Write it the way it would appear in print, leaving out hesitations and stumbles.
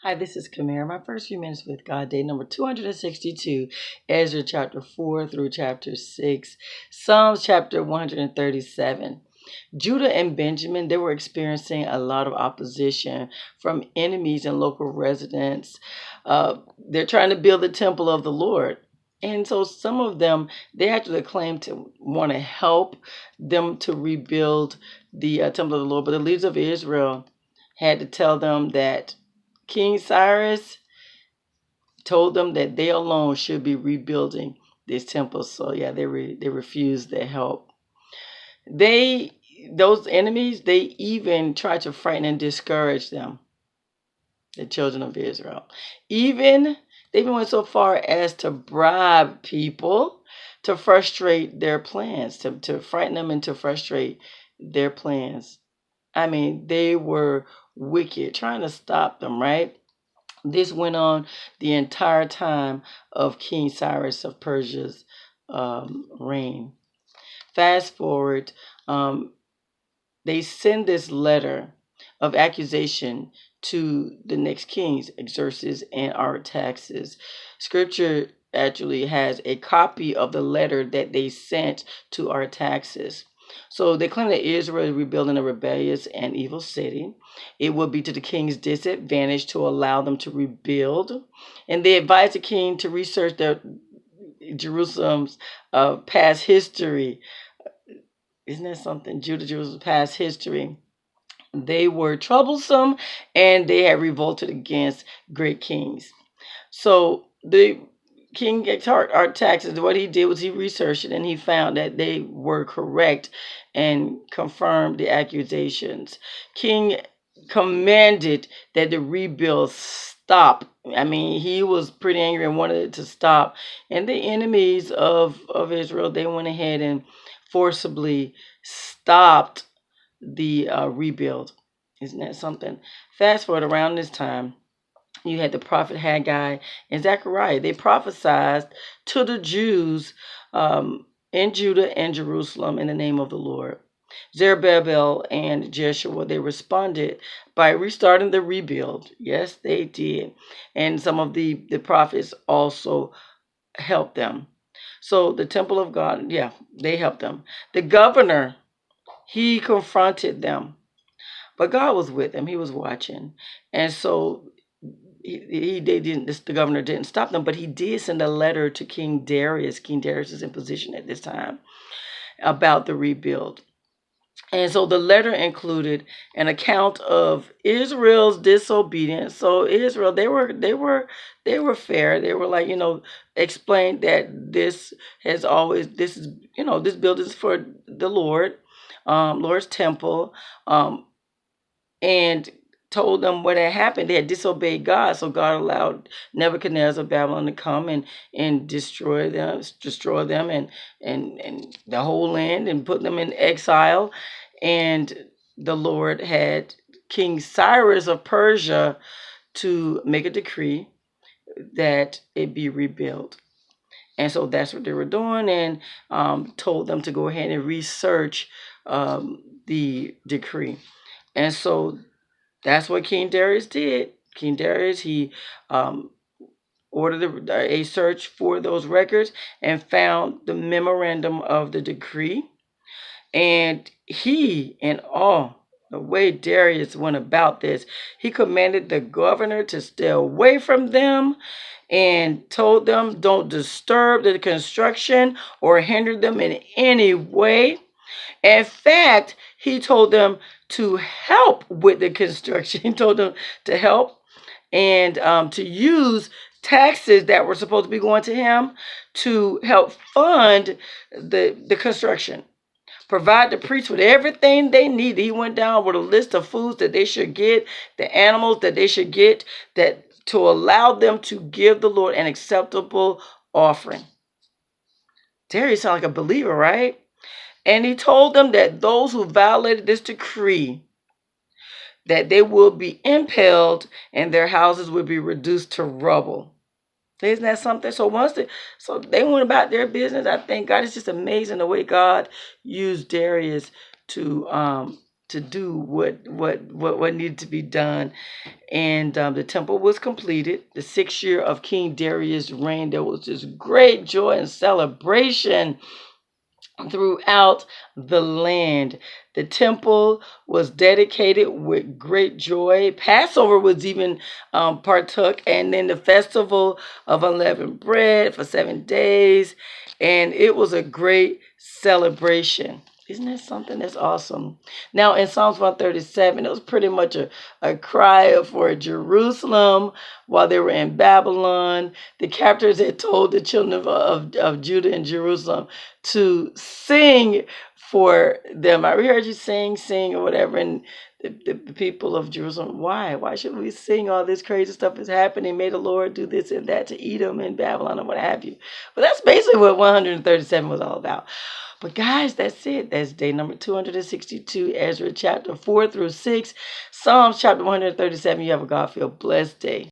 Hi, this is Kamera. My first few minutes with God, day number 262, Ezra chapter 4 through chapter 6, Psalms chapter 137. Judah and Benjamin, they were experiencing a lot of opposition from enemies and local residents. They're trying to build the temple of the Lord. And so some of them, they actually claim to want to help them to rebuild the temple of the Lord. But the leaders of Israel had to tell them that King Cyrus told them that they alone should be rebuilding this temple. So yeah, they refused their help. They those enemies, they even tried to frighten and discourage them, the children of Israel. They even went so far as to bribe people to frustrate their plans, to frighten them and to frustrate their plans. I mean, they were wicked, trying to stop them, right? This went on the entire time of King Cyrus of Persia's reign. Fast forward, um, they send this letter of accusation to the next kings, Xerxes and Artaxerxes. Scripture actually has a copy of the letter that they sent to Artaxerxes. So they claim that Israel is rebuilding a rebellious and evil city. It would be to the king's disadvantage to allow them to rebuild. And they advised the king to research Jerusalem's past history. Isn't that something? Jerusalem's past history. They were troublesome and they had revolted against great kings. So the King Artaxerxes, what he did was he researched it and he found that they were correct and confirmed the accusations. King commanded that the rebuild stop. I mean, he was pretty angry and wanted it to stop. And the enemies of Israel, they went ahead and forcibly stopped the rebuild. Isn't that something? Fast forward around this time, you had the prophet Haggai and Zechariah. They prophesied to the Jews in Judah and Jerusalem in the name of the Lord. Zerubbabel and Jeshua, they responded by restarting the rebuild. Yes, they did. And some of the prophets also helped them. So the temple of God, yeah, they helped them. The governor, he confronted them, but God was with him. He was watching. And so the governor didn't stop them, but he did send a letter to King Darius. King Darius is in position at this time, about the rebuild. And so the letter included an account of Israel's disobedience. So Israel, they were fair. They were like, explained that this is, this building is for the Lord, Lord's temple, and told them what had happened. They had disobeyed God, so God allowed Nebuchadnezzar of Babylon to come and destroy them and the whole land and put them in exile. And the Lord had King Cyrus of Persia to make a decree that it be rebuilt. And so that's what they were doing, and told them to go ahead and research the decree. And so that's what King Darius did. King Darius, he ordered a search for those records and found the memorandum of the decree. And the way Darius went about this, he commanded the governor to stay away from them and told them, don't disturb the construction or hinder them in any way. In fact, he told them to help with the construction. He told them to help and to use taxes that were supposed to be going to him to help fund the construction. Provide the priests with everything they needed. He went down with a list of foods that they should get, the animals that they should get, that to allow them to give the Lord an acceptable offering. Darius sounds like a believer, right? And he told them that those who violated this decree, that they will be impaled and their houses will be reduced to rubble. Isn't that something? So they went about their business. I think God is just amazing the way God used Darius to to do what needed to be done. And the temple was completed. The 6th year of King Darius' reign, there was this great joy and celebration throughout the land. The temple was dedicated with great joy. Passover was even partook, and then the festival of unleavened bread for 7 days, and it was a great celebration. Isn't that something? That's awesome. Now, in Psalms 137, it was pretty much a cry for Jerusalem while they were in Babylon. The captors had told the children of Judah and Jerusalem to sing for them. I heard you sing, or whatever. And the people of Jerusalem, why? Why should we sing? All this crazy stuff is happening. May the Lord do this and that to Edom and Babylon and what have you. But that's basically what 137 was all about. But guys, that's it. That's day number 262, Ezra chapter 4 through 6, Psalms chapter 137. You have a God-filled blessed day.